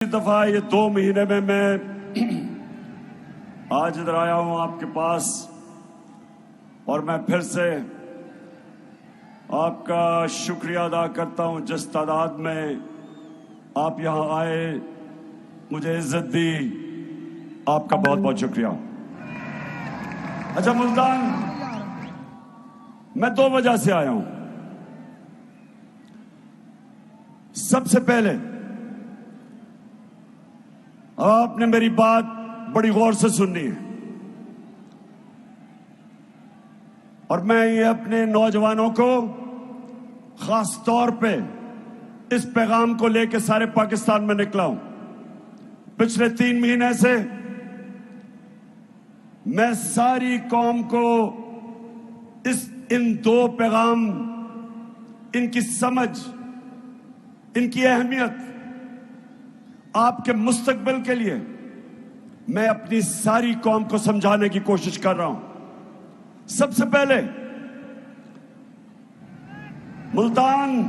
اس دفعہ یہ 2 مہینے میں آج ادھر آیا ہوں آپ کے پاس، اور میں پھر سے آپ کا شکریہ ادا کرتا ہوں جس تعداد میں آپ یہاں آئے، مجھے عزت دی، آپ کا بہت بہت شکریہ۔ اچھا ملتان، میں 2 وجہ سے آیا ہوں۔ سب سے پہلے آپ نے میری بات بڑی غور سے سننی ہے، اور میں یہ اپنے نوجوانوں کو خاص طور پہ اس پیغام کو لے کے سارے پاکستان میں نکلا ہوں۔ پچھلے 3 مہینے سے میں ساری قوم کو ان 2 پیغام، ان کی سمجھ، ان کی اہمیت، آپ کے مستقبل کے لیے میں اپنی ساری قوم کو سمجھانے کی کوشش کر رہا ہوں۔ سب سے پہلے ملتان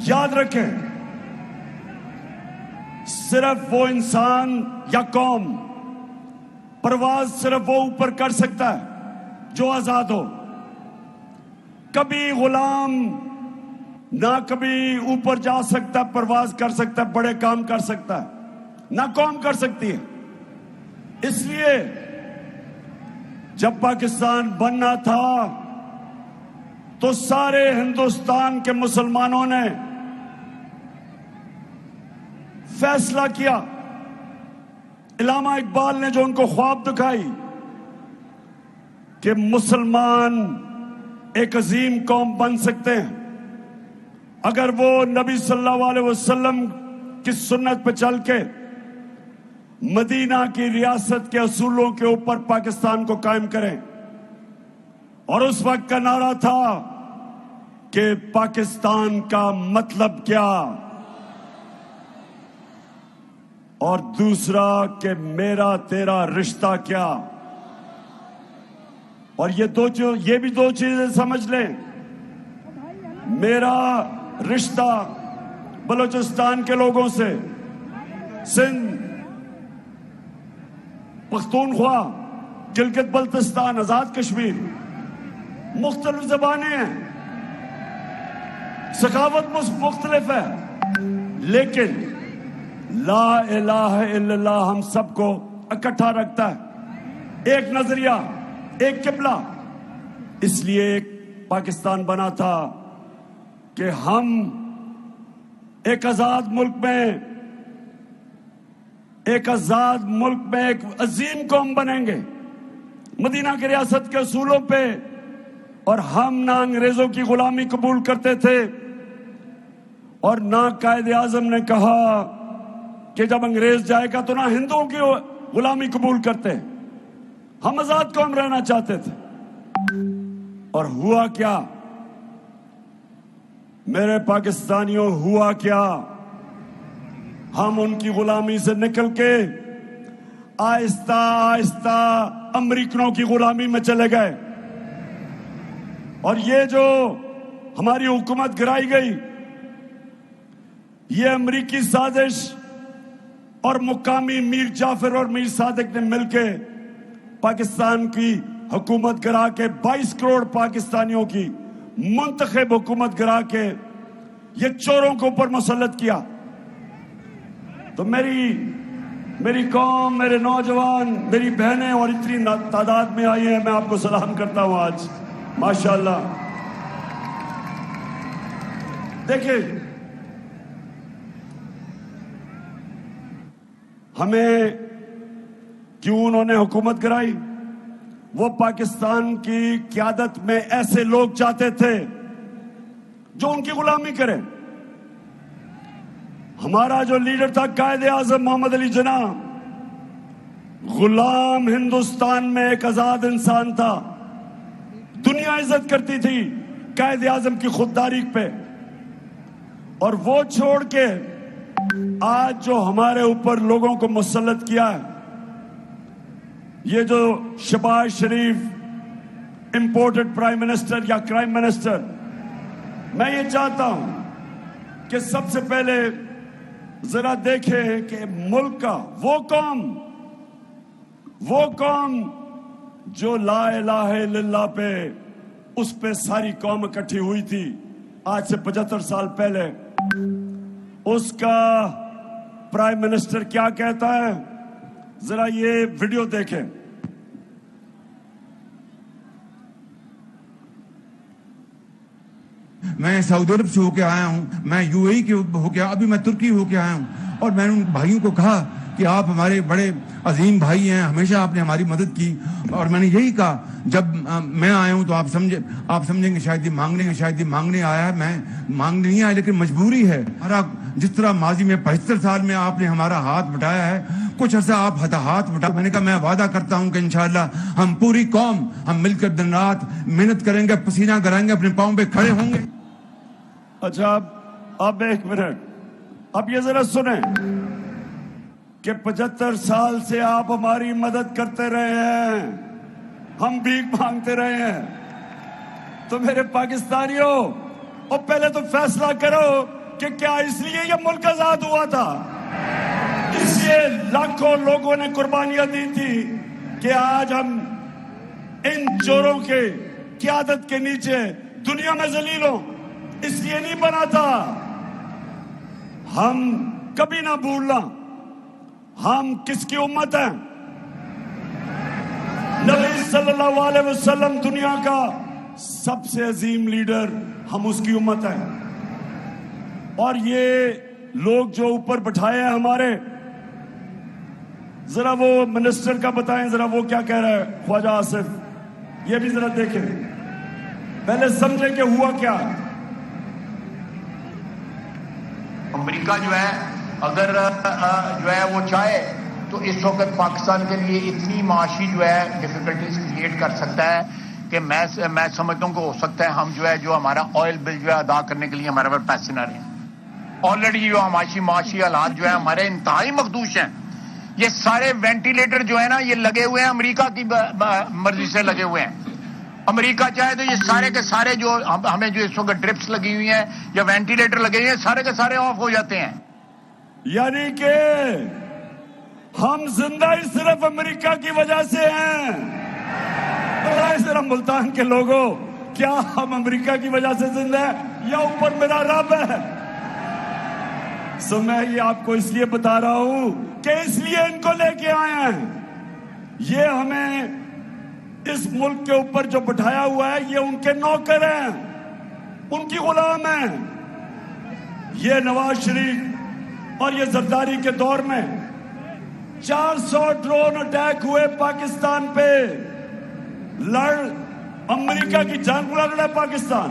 یاد رکھیں، صرف وہ انسان یا قوم پرواز صرف وہ اوپر کر سکتا ہے جو آزاد ہو۔ کبھی غلام نہ کبھی اوپر جا سکتا، پرواز کر سکتا، بڑے کام کر سکتا ہے، نہ قوم کر سکتی ہے۔ اس لیے جب پاکستان بننا تھا تو سارے ہندوستان کے مسلمانوں نے فیصلہ کیا، علامہ اقبال نے جو ان کو خواب دکھائی کہ مسلمان ایک عظیم قوم بن سکتے ہیں اگر وہ نبی صلی اللہ علیہ وسلم کی سنت پہ چل کے مدینہ کی ریاست کے اصولوں کے اوپر پاکستان کو قائم کریں۔ اور اس وقت کا نعرہ تھا کہ پاکستان کا مطلب کیا، اور دوسرا کہ میرا تیرا رشتہ کیا۔ اور یہ بھی 2 چیزیں سمجھ لیں، میرا رشتہ بلوچستان کے لوگوں سے، سندھ، پختونخوا، گلگت بلتستان، آزاد کشمیر، مختلف زبانیں ہیں، ثقافت مختلف ہے، لیکن لا الہ الا اللہ ہم سب کو اکٹھا رکھتا ہے، ایک نظریہ، ایک قبلہ۔ اس لیے ایک پاکستان بنا تھا کہ ہم ایک آزاد ملک میں ایک عظیم قوم بنیں گے مدینہ کی ریاست کے اصولوں پہ، اور ہم نہ انگریزوں کی غلامی قبول کرتے تھے، اور نہ قائد اعظم نے کہا کہ جب انگریز جائے گا تو نہ ہندوؤں کی غلامی قبول کرتے، ہم آزاد قوم رہنا چاہتے تھے۔ اور ہوا کیا میرے پاکستانیوں، ہوا کیا؟ ہم ان کی غلامی سے نکل کے آہستہ آہستہ امریکنوں کی غلامی میں چلے گئے، اور یہ جو ہماری حکومت گرائی گئی، یہ امریکی سازش اور مقامی میر جعفر اور میر صادق نے مل کے پاکستان کی حکومت گرا کے 22 کروڑ پاکستانیوں کی منتخب حکومت گرا کے یہ چوروں کو اوپر مسلط کیا۔ تو میری قوم، میرے نوجوان، میری بہنیں اور اتنی تعداد میں آئی ہیں، میں آپ کو سلام کرتا ہوں آج، ماشاءاللہ۔ دیکھیں، ہمیں کیوں انہوں نے حکومت گرائی؟ وہ پاکستان کی قیادت میں ایسے لوگ چاہتے تھے جو ان کی غلامی کریں۔ ہمارا جو لیڈر تھا قائد اعظم محمد علی جناح، غلام ہندوستان میں ایک آزاد انسان تھا، دنیا عزت کرتی تھی قائد اعظم کی خودداری پہ، اور وہ چھوڑ کے آج جو ہمارے اوپر لوگوں کو مسلط کیا ہے، یہ جو شہباز شریف امپورٹڈ پرائم منسٹر یا کرائم منسٹر، میں یہ چاہتا ہوں کہ سب سے پہلے जरा देखें कि मुल्क का वो कौम जो ला इलाहा इल्लल्लाह पे उस पे सारी कौम इकट्ठी हुई थी आज से 75 साल पहले, उसका प्राइम मिनिस्टर क्या कहता है, जरा ये वीडियो देखें। मैं सऊदी अरब से होके आया हूं, मैं यूएई के होके, अभी मैं तुर्की होके आया हूं, और मैंने उन भाइयों को कहा कि आप हमारे बड़े अजीम भाई हैं, हमेशा आपने हमारी मदद की। और मैंने यही कहा, जब मैं आया हूं तो आप समझेंगे शायद ये मांगने आया है। मैं मांगने नहीं आया, लेकिन मजबूरी है। हमारा जिस तरह माजी में 75 साल में आपने हमारा हाथ बटाया है, कुछ अर्सा आप हाथ बटा। मैंने कहा मैं वादा करता हूं कि इंशाअल्लाह हम पूरी कौम हम मिलकर दिन रात मेहनत करेंगे, पसीना कराएंगे, अपने पांव पे खड़े होंगे। अच्छा, अब एक मिनट, अब ये जरा सुने कि 75 साल से आप हमारी मदद करते रहे हैं, हम भीख मांगते रहे हैं। तो मेरे पाकिस्तानियों, और पहले तो फैसला करो कि क्या इसलिए ये मुल्क आजाद हुआ था, इसलिए लाखों लोगों ने कुर्बानियां दी थी कि आज हम इन चोरों के क़यादत के नीचे दुनिया में जलील हो, इसलिए नहीं बना था। हम कभी ना भूलना हम किसकी उम्मत हैं। नबी सल्लल्लाहु अलैहि वसल्लम दुनिया का सबसे अजीम लीडर, हम उसकी उम्मत हैं। और ये लोग जो ऊपर बैठाए हैं हमारे, जरा वो मिनिस्टर का बताएं, जरा वो क्या कह रहा है ख्वाजा आसिफ, ये भी जरा देखें, पहले समझें कि हुआ क्या। अमेरिका जो है अगर जो है वो चाहे तो इस वक्त पाकिस्तान के लिए इतनी माशी जो है डिफिकल्टीज क्रिएट कर सकता है कि मैं समझता हूँ कि हो सकता है हम जो है जो हमारा ऑयल बिल जो है अदा करने के लिए हमारे पास पैसे ना रहे। ऑलरेडी जो माशी हालात जो है हमारे इंतहाई मखदूश हैं। ये सारे वेंटिलेटर जो है ना ये लगे हुए हैं, अमेरिका की मर्जी से लगे हुए हैं। अमेरिका चाहे तो ये सारे के सारे जो हमें जो इस वक्त ड्रिप्स लगी हुई हैं या वेंटिलेटर लगे हुए हैं, सारे के सारे ऑफ हो जाते हैं। यानी कि हम जिंदा ही सिर्फ अमेरिका की वजह से हैं। बताएं जरा मुल्तान के लोगों, क्या हम अमेरिका की वजह से जिंदा हैं या ऊपर मेरा रब है? सो मैं ये आपको इसलिए बता रहा हूं कि इसलिए इनको लेके आए हैं। ये हमें इस मुल्क के ऊपर जो बिठाया हुआ है, ये उनके नौकर हैं, उनकी गुलाम हैं। ये नवाज शरीफ और ये जरदारी के दौर में 400 ड्रोन अटैक हुए पाकिस्तान पे, अमेरिका की जंग लड़ रहा है पाकिस्तान,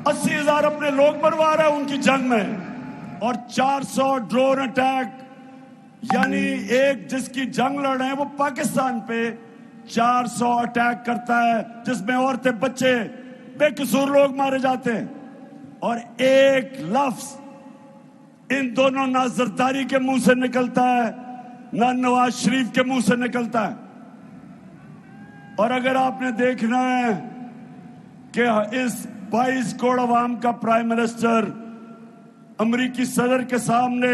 80,000 अपने लोग मरवा रहा है उनकी जंग में, और 400 ड्रोन अटैक, यानी एक जिसकी जंग लड़ रहे हैं वो पाकिस्तान पे 400 अटैक करता है, जिसमें औरतें बच्चे बेकसूर लोग मारे जाते हैं। और एक लफ्ज इन दोनों ना जरदारी के मुंह से निकलता है ना नवाज शरीफ के मुंह से निकलता है। और अगर आपने देखना है कि इस 22 करोड़ अवाम का प्राइम मिनिस्टर अमेरिकी सदर के सामने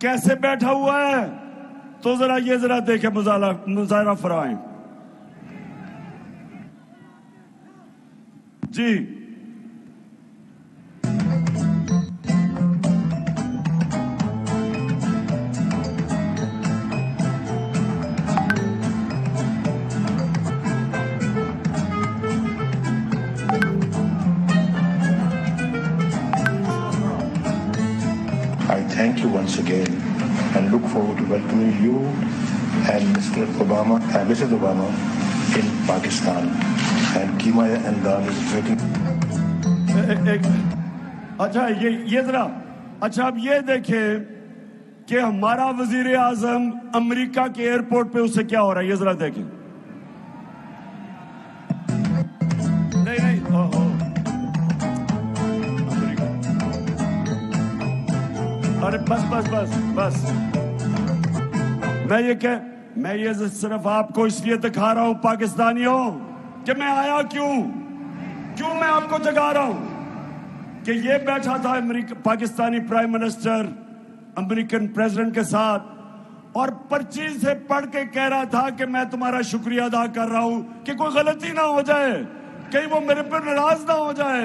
कैसे बैठा हुआ है, तो जरा देखें, मुजाहरा फरमाएं जी। I thank you once again and look forward to welcoming you and Mr. Obama, Mrs. Obama in Pakistan. And Kimaya and Dan is waiting. अच्छा ये जरा, अच्छा अब ये देखें कि हमारा वजीर आजम अमेरिका के एयरपोर्ट पे उससे क्या हो रहा है, ये जरा देखें। नहीं अरे बस मैं ये सिर्फ आपको इसलिए दिखा रहा हूं पाकिस्तानियों कि मैं आया क्यों मैं आपको जगा रहा हूं कि ये बैठा था Pakistani prime minister American president के साथ और पर्ची से पढ़ के कह रहा था कि मैं तुम्हारा शुक्रिया अदा कर रहा हूं कि कोई गलती ना हो जाए, कहीं वो मेरे पर नाराज ना हो जाए।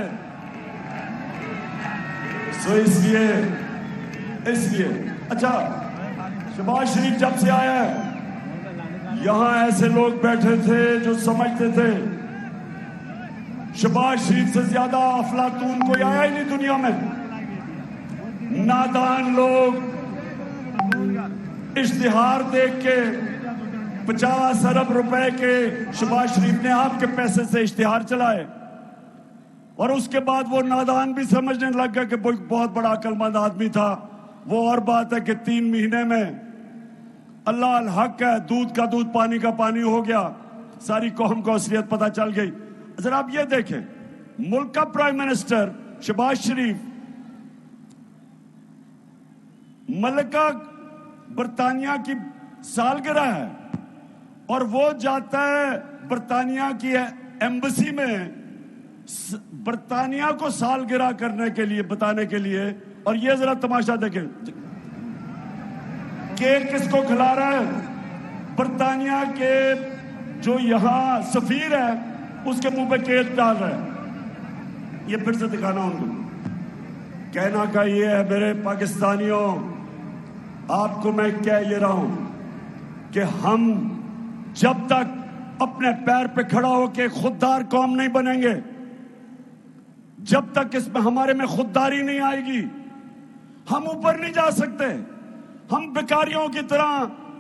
सो इसलिए अच्छा, शहबाज शरीफ जब से आया है, यहां ऐसे लोग बैठे थे जो समझते थे शहबाज शरीफ से ज्यादा अफलातून कोई आया ही नहीं दुनिया में। नादान लोग इश्तिहार देख के 50 अरब रुपए के शहबाज शरीफ ने आपके पैसे से इश्तिहार चलाए, और उसके बाद वो नादान भी समझने लग गया कि बहुत बड़ा अक्लमंद आदमी था। वो और बात है कि 3 महीने में अल्लाह अल हक है, दूध का दूध पानी का पानी हो गया, सारी कौम को असलियत पता चल गई। जरा आप ये देखें, मुल्क का प्राइम मिनिस्टर शहबाज शरीफ मलिका बरतानिया की सालगिरह है और वो जाता है बरतानिया की एम्बेसी में बरतानिया को सालगिरह करने के लिए, बताने के लिए। और ये जरा तमाशा देखें, केक किसको खिला रहा है? बरतानिया के जो यहां सफीर है उसके मुंह पे केक डाल रहा है। ये फिर से दिखाना उनको। कहना का ये है मेरे पाकिस्तानियों, आपको मैं कह ये रहा हूं कि हम जब तक अपने पैर पे खड़ा होकर खुददार कौम नहीं बनेंगे, जब तक इसमें हमारे में खुददारी नहीं आएगी, हम ऊपर नहीं जा सकते। हम भिखारियों की तरह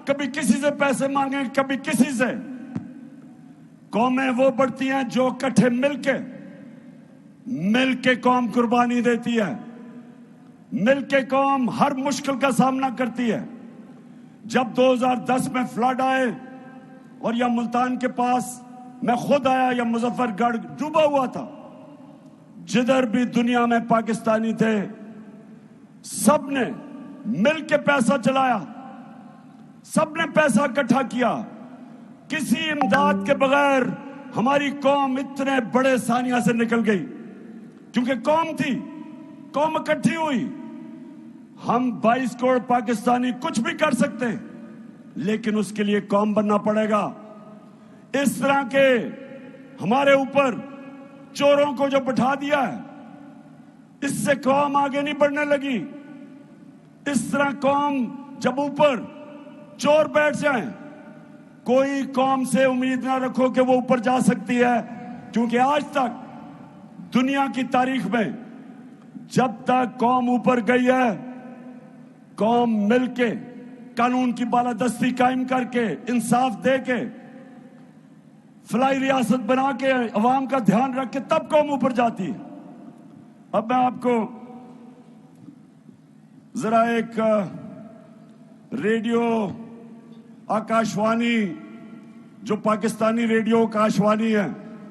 कभी किसी से पैसे मांगे, कभी किसी से। कौमें वो बढ़ती हैं जो इकट्ठे मिलके कौम कुर्बानी देती है, मिलके कौम हर मुश्किल का सामना करती है। जब 2010 में फ्लड आए और या मुल्तान के पास मैं खुद आया, या मुजफ्फरगढ़ डूबा हुआ था, जिधर भी दुनिया में पाकिस्तानी थे सबने मिलके पैसा चलाया, सबने पैसा इकट्ठा किया। किसी इमदाद के बगैर हमारी कौम इतने बड़े सानिया से निकल गई, क्योंकि कौम थी, कौम इकट्ठी हुई। हम 22 करोड़ पाकिस्तानी कुछ भी कर सकते हैं, लेकिन उसके लिए कौम बनना पड़ेगा। इस तरह के हमारे ऊपर चोरों को जो बिठा दिया है, इससे कौम आगे नहीं बढ़ने लगी। इस तरह कौम जब ऊपर चोर बैठ जाए, कोई कौम से उम्मीद ना रखो कि वो ऊपर जा सकती है, क्योंकि आज तक दुनिया की तारीख में जब तक कौम ऊपर गई है, कौम मिलके कानून की बालादस्ती कायम करके, इंसाफ दे के, फलाई रियासत बना के, अवाम का ध्यान रख के, तब कौम ऊपर जाती है। अब मैं आपको जरा एक रेडियो आकाशवाणी, जो पाकिस्तानी रेडियो आकाशवाणी है,